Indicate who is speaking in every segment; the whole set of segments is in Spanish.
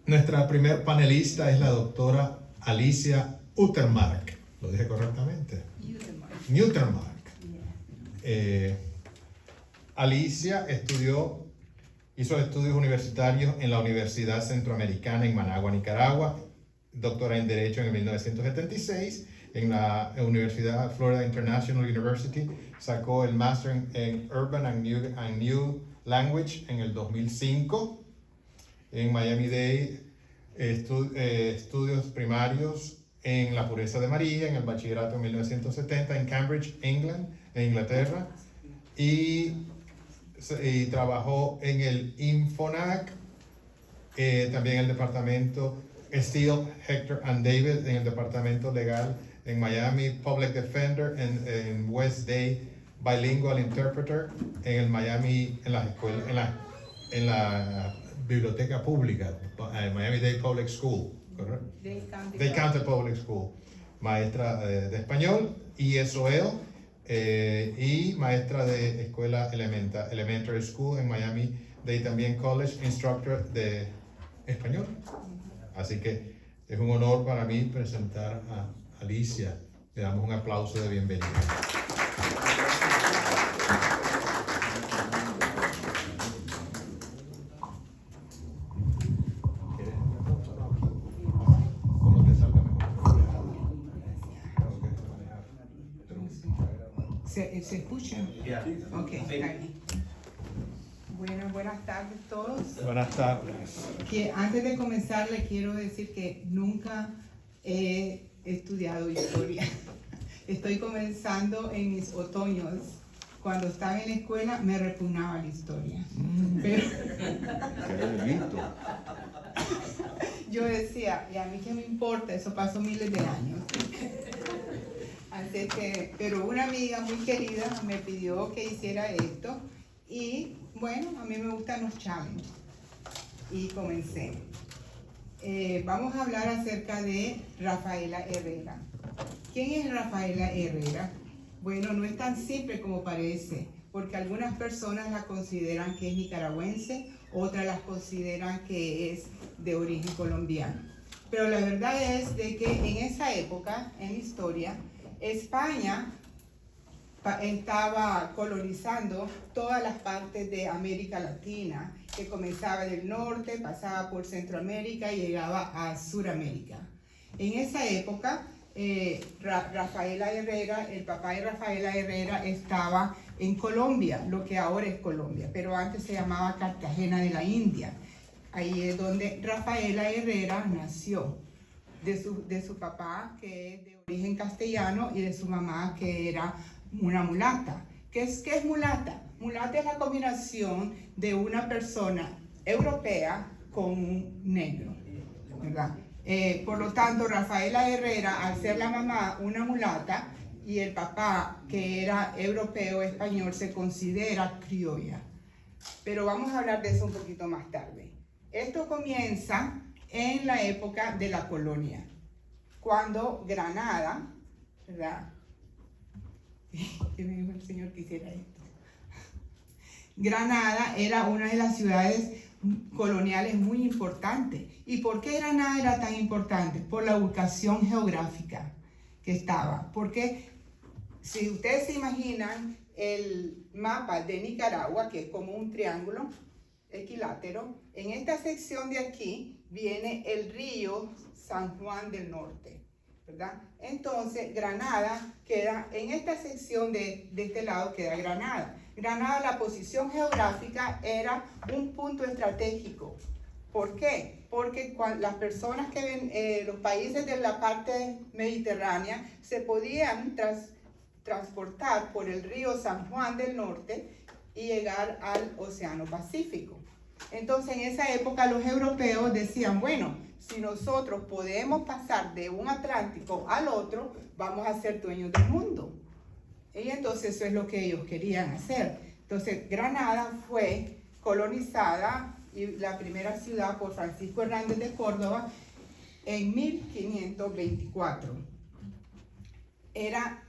Speaker 1: Nuestra primer panelista es la doctora Alicia Utermark. ¿Lo dije correctamente? Utermark. Alicia hizo estudios universitarios en la Universidad Centroamericana en Managua, Nicaragua, doctora en Derecho en el 1976, en la Universidad Florida International University, sacó el Master en Urban and New Language en el 2005, en Miami-Dade, estudios primarios en la pureza de María, en el bachillerato en 1970, en Cambridge, England, en Inglaterra, y trabajó en el Infonac, también en el departamento Steele, Hector and David, en el departamento legal en Miami, Public Defender en West Day, Bilingual Interpreter en el Miami, en las escuelas, en la biblioteca pública, Miami-Dade Public School, ¿correcto? Dade County Public School, maestra de español, y ESOL, y maestra de escuela elementary school en Miami-Dade también College, instructor de español. Así que es un honor para mí presentar a Alicia. Le damos un aplauso de bienvenida.
Speaker 2: ¿Se escucha?
Speaker 3: Yeah.
Speaker 2: Ok, está bien. Bueno, buenas tardes a todos.
Speaker 1: Buenas tardes.
Speaker 2: Antes de comenzar, les quiero decir que nunca he estudiado historia. Estoy comenzando en mis otoños. Cuando estaba en la escuela me repugnaba la historia. Pero yo decía, ¿y a mí qué me importa? Eso pasó miles de años. Así que, pero una amiga muy querida me pidió que hiciera esto y bueno, a mí me gustan los challenges y comencé. Vamos a hablar acerca de Rafaela Herrera. ¿Quién es Rafaela Herrera? Bueno, no es tan simple como parece, porque algunas personas la consideran que es nicaragüense, otras las consideran que es de origen colombiano. Pero la verdad es de que en esa época, en la historia, España estaba colonizando todas las partes de América Latina, que comenzaba del norte, pasaba por Centroamérica y llegaba a Suramérica. En esa época, Rafaela Herrera, el papá de Rafaela Herrera, estaba en Colombia, lo que ahora es Colombia, pero antes se llamaba Cartagena de la India. Ahí es donde Rafaela Herrera nació, de su papá, que es de origen castellano, y de su mamá, que era una mulata. ¿Qué es mulata? Mulata es la combinación de una persona europea con un negro, ¿verdad? Por lo tanto, Rafaela Herrera, al ser la mamá una mulata y el papá, que era europeo español, se considera criolla. Pero vamos a hablar de eso un poquito más tarde. Esto comienza en la época de la colonia, cuando Granada, ¿verdad? ¿Qué me dijo el señor que hiciera esto? Granada era una de las ciudades coloniales muy importantes. ¿Y por qué Granada era tan importante? Por la ubicación geográfica que estaba. Porque si ustedes se imaginan el mapa de Nicaragua, que es como un triángulo equilátero, en esta sección de aquí viene el río San Juan del Norte, ¿verdad? Entonces Granada queda, en esta sección de este lado queda Granada. Granada, la posición geográfica era un punto estratégico. ¿Por qué? Porque las personas que ven, los países de la parte mediterránea se podían transportar por el río San Juan del Norte y llegar al Océano Pacífico. Entonces en esa época los europeos decían, bueno, si nosotros podemos pasar de un Atlántico al otro, vamos a ser dueños del mundo. Y entonces eso es lo que ellos querían hacer. Entonces Granada fue colonizada, y la primera ciudad, por Francisco Hernández de Córdoba en 1524. Era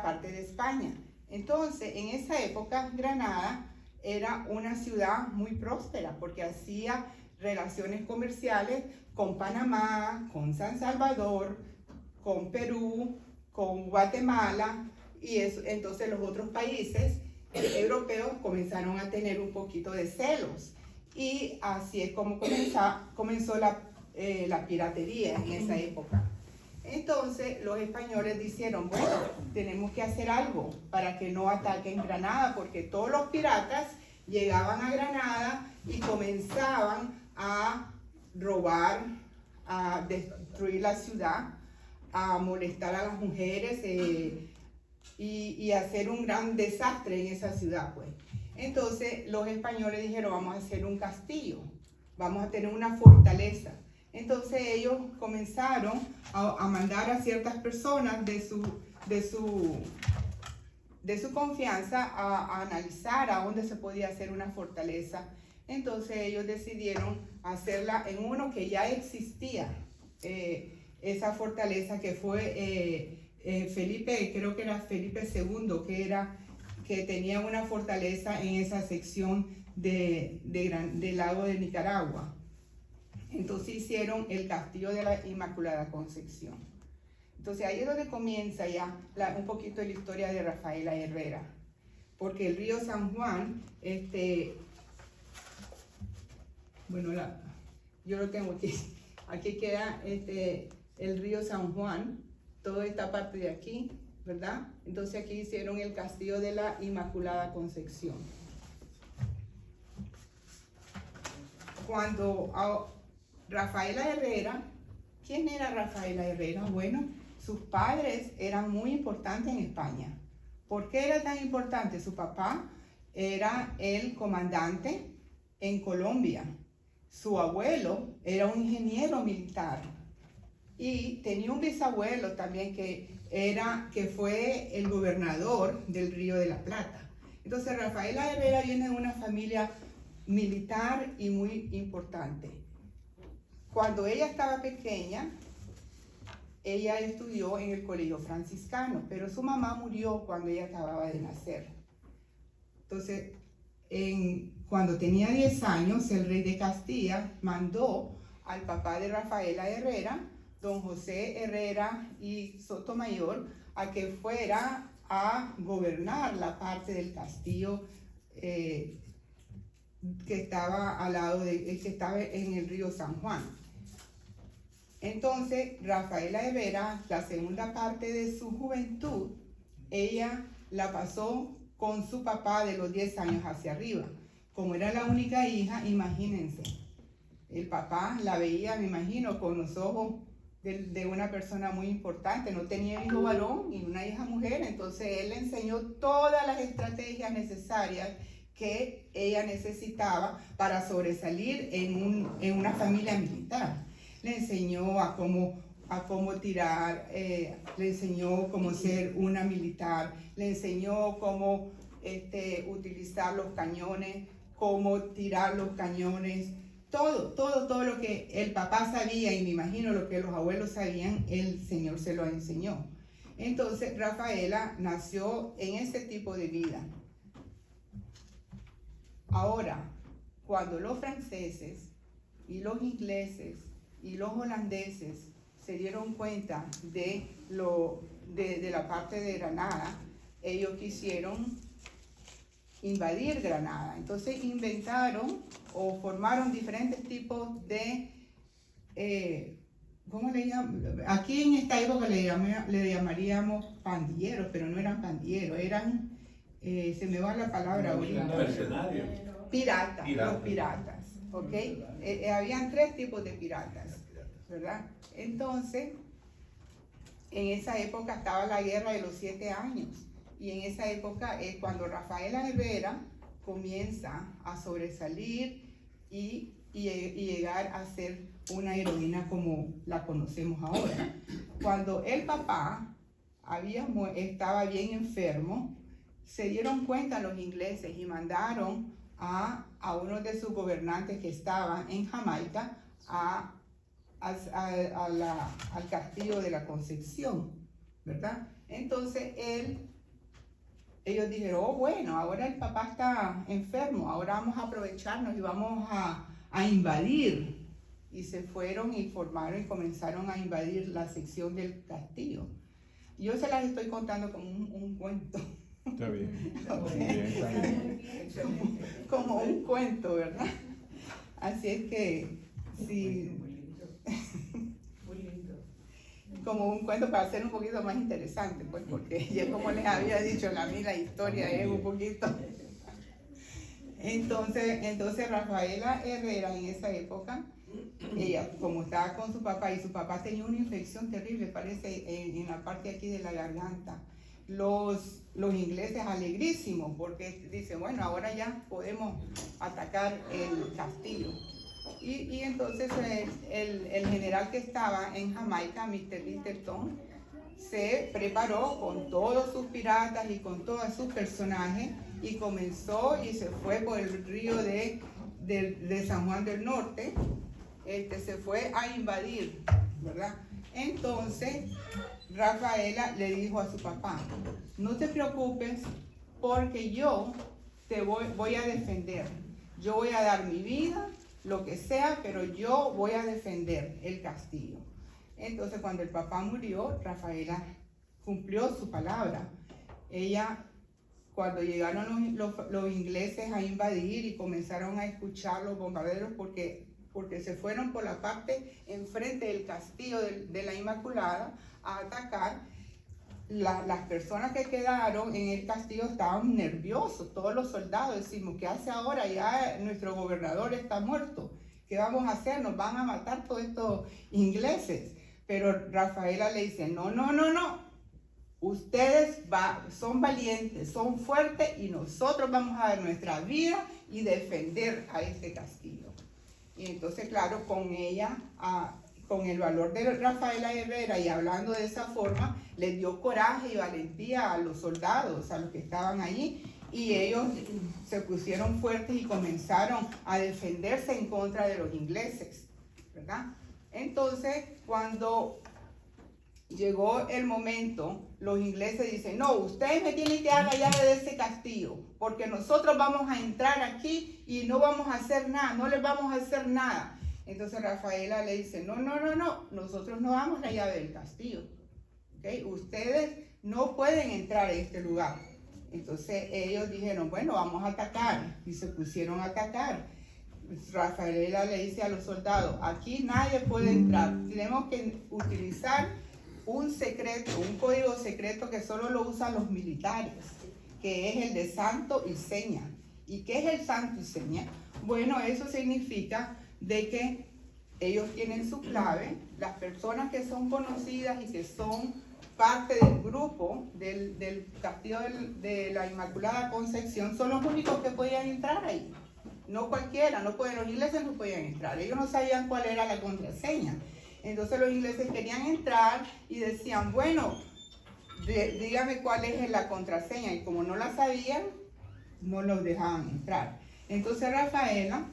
Speaker 2: parte de España. Entonces en esa época Granada era una ciudad muy próspera porque hacía relaciones comerciales con Panamá, con San Salvador, con Perú, con Guatemala, y entonces los otros países europeos comenzaron a tener un poquito de celos. Y así es como comenzó la piratería en esa época. Entonces los españoles dijeron, bueno, tenemos que hacer algo para que no ataquen Granada, porque todos los piratas llegaban a Granada y comenzaban a robar, a destruir la ciudad, a molestar a las mujeres y hacer un gran desastre en esa ciudad, pues. Entonces los españoles dijeron, vamos a hacer un castillo, vamos a tener una fortaleza. Entonces ellos comenzaron a mandar a ciertas personas de su confianza a analizar a dónde se podía hacer una fortaleza. Entonces ellos decidieron hacerla en uno que ya existía, esa fortaleza que fue Felipe, creo que era Felipe II, que tenía una fortaleza en esa sección del lago de Nicaragua. Entonces hicieron el castillo de la Inmaculada Concepción. Entonces ahí es donde comienza ya un poquito la historia de Rafaela Herrera, porque el río San Juan, bueno, yo lo tengo aquí queda el río San Juan, toda esta parte de aquí, ¿verdad? Entonces aquí hicieron el castillo de la Inmaculada Concepción. Cuando Rafaela Herrera, ¿quién era Rafaela Herrera? Bueno, sus padres eran muy importantes en España. ¿Por qué era tan importante? Su papá era el comandante en Colombia. Su abuelo era un ingeniero militar. Y tenía un bisabuelo también que fue el gobernador del Río de la Plata. Entonces Rafaela Herrera viene de una familia militar y muy importante. Cuando ella estaba pequeña, ella estudió en el colegio franciscano, pero su mamá murió cuando ella acababa de nacer. Entonces, cuando tenía 10 años, el rey de Castilla mandó al papá de Rafaela Herrera, don José Herrera y Sotomayor, a que fuera a gobernar la parte del castillo que estaba al lado que estaba en el río San Juan. Entonces, Rafaela Herrera, la segunda parte de su juventud, ella la pasó con su papá de los 10 años hacia arriba. Como era la única hija, imagínense, el papá la veía, me imagino, con los ojos de una persona muy importante. No tenía hijo varón y una hija mujer, entonces él le enseñó todas las estrategias necesarias que ella necesitaba para sobresalir en una familia militar. Le enseñó a cómo tirar, le enseñó cómo ser una militar, le enseñó cómo utilizar los cañones, cómo tirar los cañones, todo lo que el papá sabía, y me imagino lo que los abuelos sabían, el Señor se lo enseñó. Entonces Rafaela nació en ese tipo de vida. Ahora, cuando los franceses y los ingleses y los holandeses se dieron cuenta de la parte de Granada, ellos quisieron invadir Granada. Entonces inventaron o formaron diferentes tipos de, ¿cómo le llaman? Aquí en esta época le llamaríamos pandilleros, pero no eran pandilleros, eran, se me va la palabra ahorita.
Speaker 3: Mercenarios.
Speaker 2: Piratas, los piratas, ¿ok? Habían 3 tipos de piratas, ¿verdad? Entonces, en esa época estaba la guerra de los 7 años, y en esa época es cuando Rafaela Herrera comienza a sobresalir y llegar a ser una heroína como la conocemos ahora. Cuando el papá estaba bien enfermo, se dieron cuenta los ingleses y mandaron a uno de sus gobernantes que estaban en Jamaica al castillo de la Concepción, ¿verdad? Entonces ellos dijeron, oh bueno, ahora el papá está enfermo, ahora vamos a aprovecharnos y vamos a a invadir. Y se fueron y formaron y comenzaron a invadir la sección del castillo. Yo se las estoy contando como un cuento.
Speaker 3: Está bien.
Speaker 2: Ok.
Speaker 3: Muy bien, está bien.
Speaker 2: Como un cuento, ¿verdad? Así es que, sí, como un cuento para hacer un poquito más interesante, pues, porque ya como les había dicho, a mí la historia es un poquito. Entonces Rafaela Herrera en esa época, ella como estaba con su papá y su papá tenía una infección terrible, parece, en la parte aquí de la garganta. Los ingleses alegrísimos porque dicen, bueno, ahora ya podemos atacar el castillo. Y entonces el general que estaba en Jamaica, Mr. Littleton, se preparó con todos sus piratas y con todos sus personajes y comenzó y se fue por el río de San Juan del Norte, se fue a invadir, ¿verdad? Entonces Rafaela le dijo a su papá, no te preocupes porque yo te voy a defender, yo voy a dar mi vida, lo que sea, pero yo voy a defender el castillo. Entonces cuando el papá murió, Rafaela cumplió su palabra. Ella, cuando llegaron los ingleses a invadir y comenzaron a escuchar los bombarderos porque se fueron por la parte enfrente del castillo de la Inmaculada a atacar, las personas que quedaron en el castillo estaban nerviosos, todos los soldados. Decimos, ¿qué hace ahora? Ya nuestro gobernador está muerto, ¿qué vamos a hacer? Nos van a matar todos estos ingleses. Pero Rafaela le dice, no, ustedes son valientes, son fuertes y nosotros vamos a dar nuestra vida y defender a este castillo. Y entonces, claro, con ella, con el valor de Rafaela Herrera y hablando de esa forma, les dio coraje y valentía a los soldados, a los que estaban allí, y ellos se pusieron fuertes y comenzaron a defenderse en contra de los ingleses, ¿verdad? Entonces, cuando llegó el momento, los ingleses dicen, no, ustedes me tienen que dar la llave de ese castillo, porque nosotros vamos a entrar aquí y no vamos a hacer nada, no les vamos a hacer nada. Entonces Rafaela le dice, no, nosotros no damos la llave del castillo, ¿okay? Ustedes no pueden entrar a este lugar. Entonces ellos dijeron, bueno, vamos a atacar, y se pusieron a atacar. Rafaela le dice a los soldados, aquí nadie puede entrar, tenemos que utilizar un secreto, un código secreto que solo lo usan los militares, que es el de santo y seña. ¿Y qué es el santo y seña? Bueno, eso significa de que ellos tienen su clave, las personas que son conocidas y que son parte del grupo del castillo de la Inmaculada Concepción son los únicos que podían entrar ahí. No cualquiera, los ingleses no podían entrar, ellos no sabían cuál era la contraseña. Entonces los ingleses querían entrar y decían, bueno, dígame cuál es la contraseña, y como no la sabían, no los dejaban entrar. Entonces Rafaela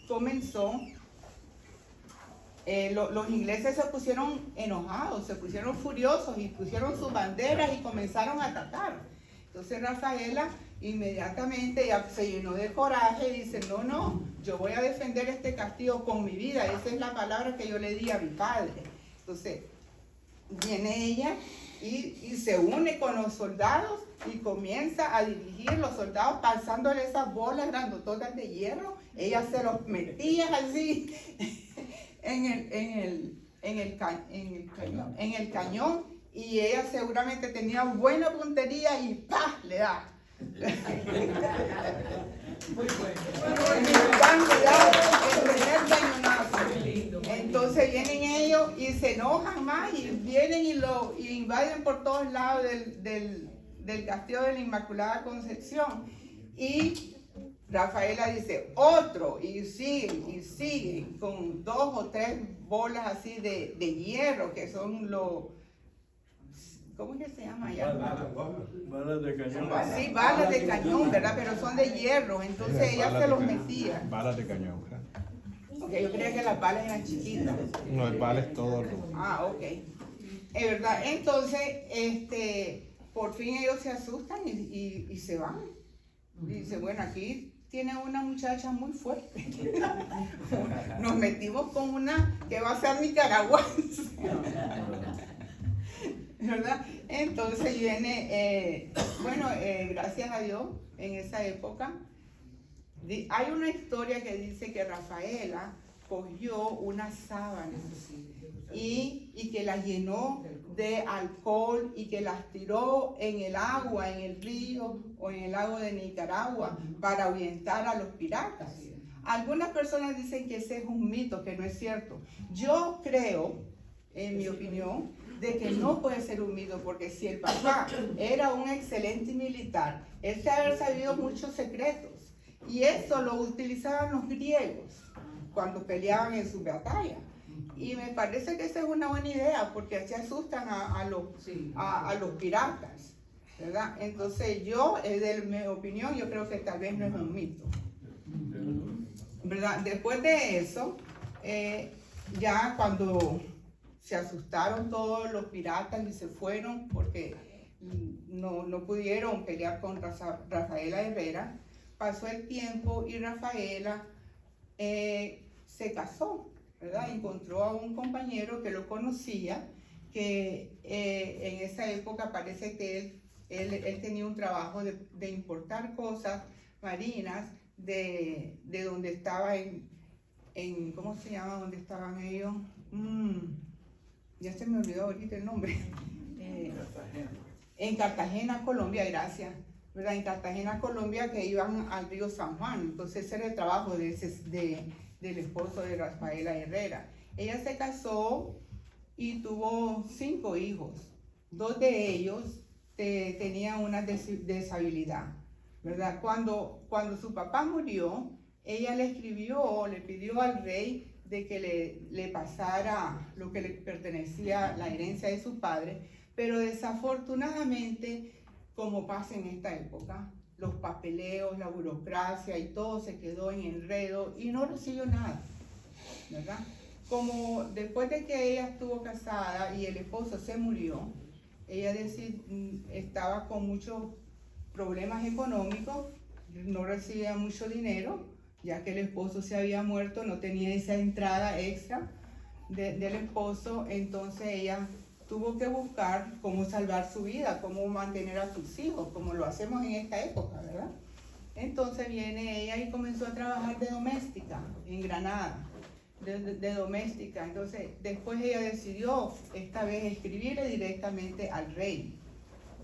Speaker 2: comenzó, los ingleses se pusieron enojados, se pusieron furiosos y pusieron sus banderas y comenzaron a atacar. Entonces Rafaela inmediatamente ya se llenó de coraje y dice, no, yo voy a defender este castillo con mi vida, esa es la palabra que yo le di a mi padre. Entonces viene ella y se une con los soldados y comienza a dirigir los soldados pasándole esas bolas grandototas de hierro. Ella se los metía así en el cañón, y ella seguramente tenía buena puntería y ¡pah! Le da. Muy bueno. Entonces vienen ellos y se enojan más y vienen y invaden por todos lados del castillo de la Inmaculada Concepción. Y Rafaela dice, otro, y siguen con 2 o 3 bolas así de hierro, que son los, ¿cómo es que se llama allá?
Speaker 3: Balas de cañón.
Speaker 2: Sí, balas de cañón, ¿verdad? Pero son de hierro, entonces ella se los metía.
Speaker 3: Balas de cañón.
Speaker 2: Ok, yo creía que las balas eran chiquitas.
Speaker 1: No, el vale es todo.
Speaker 2: Ok. Es verdad, entonces, por fin ellos se asustan y se van. Y dice, bueno, aquí tiene una muchacha muy fuerte. Nos metimos con una que va a ser nicaragüense. ¿Verdad? Entonces viene, gracias a Dios, en esa época, hay una historia que dice que Rafaela cogió unas sábanas y que las llenó de alcohol y que las tiró en el agua, en el río o en el lago de Nicaragua para ahuyentar a los piratas. Algunas personas dicen que ese es un mito, que no es cierto. Yo creo, en mi opinión, de que no puede ser un mito, porque si el papá era un excelente militar, él se había sabido muchos secretos, y eso lo utilizaban los griegos cuando peleaban en sus batallas. Y me parece que esa es una buena idea, porque así asustan a los piratas, ¿verdad? Entonces yo, de mi opinión, yo creo que tal vez no es un mito, ¿verdad? Después de eso, ya cuando se asustaron todos los piratas y se fueron porque no pudieron pelear contra Rafaela Herrera, pasó el tiempo y Rafaela se casó, ¿verdad? Encontró a un compañero que lo conocía, que en esa época parece que él tenía un trabajo de importar cosas marinas de donde estaba en ¿cómo se llama? ¿Dónde estaban ellos? Ya se me olvidó ahorita el nombre. En Cartagena, Colombia, gracias. ¿Verdad? En Cartagena, Colombia, que iban al río San Juan. Entonces ese era el trabajo del esposo de Rafaela Herrera. Ella se casó y tuvo 5 hijos. 2 de ellos tenían una deshabilidad, ¿verdad? Cuando su papá murió, ella le pidió al rey de que le pasara lo que le pertenecía, la herencia de su padre, pero desafortunadamente, como pasa en esta época, los papeleos, la burocracia y todo se quedó en enredo y no recibió nada, ¿verdad? Como después de que ella estuvo casada y el esposo se murió, ella estaba con muchos problemas económicos, no recibía mucho dinero, ya que el esposo se había muerto, no tenía esa entrada extra del esposo, entonces ella tuvo que buscar cómo salvar su vida, cómo mantener a sus hijos, como lo hacemos en esta época, ¿verdad? Entonces viene ella y comenzó a trabajar de doméstica en Granada, de doméstica. Entonces después ella decidió esta vez escribirle directamente al rey.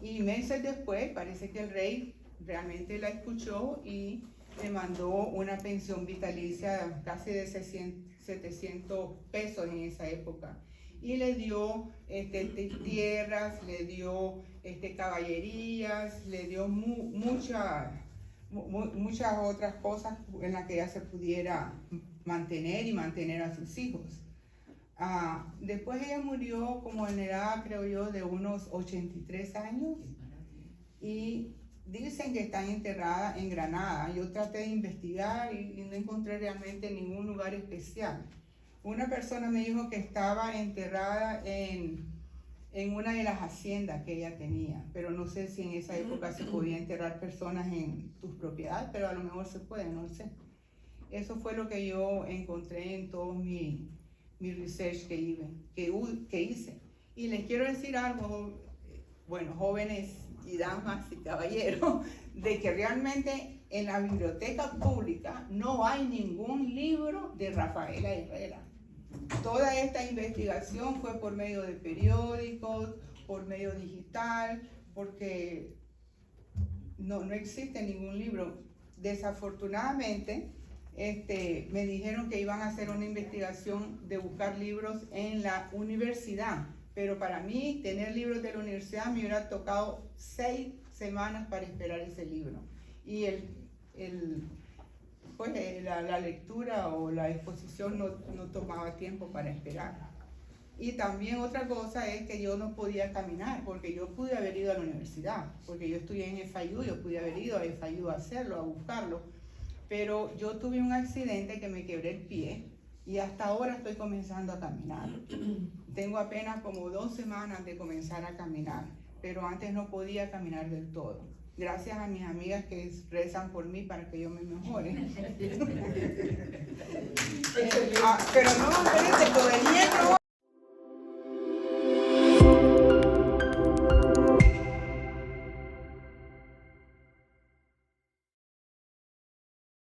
Speaker 2: Y meses después parece que el rey realmente la escuchó y le mandó una pensión vitalicia casi de 700 pesos en esa época. Y le dio tierras, le dio caballerías, le dio muchas otras cosas en las que ella se pudiera mantener y mantener a sus hijos. Después ella murió como en edad, creo yo, de unos 83 años y dicen que está enterrada en Granada. Yo traté de investigar y no encontré realmente ningún lugar especial. Una persona me dijo que estaba enterrada en una de las haciendas que ella tenía, pero no sé si en esa época se podía enterrar personas en tus propiedades, pero a lo mejor se puede, no sé. Eso fue lo que yo encontré en todo mi research que hice. Y les quiero decir algo, bueno, jóvenes y damas y caballeros, de que realmente en la biblioteca pública no hay ningún libro de Rafaela Herrera. Toda esta investigación fue por medio de periódicos, por medio digital, porque no existe ningún libro. Desafortunadamente, me dijeron que iban a hacer una investigación de buscar libros en la universidad, pero para mí tener libros de la universidad me hubiera tocado 6 semanas para esperar ese libro. Y la lectura o la exposición no tomaba tiempo para esperar. Y también otra cosa es que yo no podía caminar, porque yo pude haber ido a la universidad, porque yo estudié en FIU, yo pude haber ido a FIU a hacerlo, a buscarlo, pero yo tuve un accidente que me quebré el pie y hasta ahora estoy comenzando a caminar. Tengo apenas como 2 semanas de comenzar a caminar, pero antes no podía caminar del todo. Gracias a mis amigas que rezan por mí para que yo me mejore. Pero no, espérense, proveniente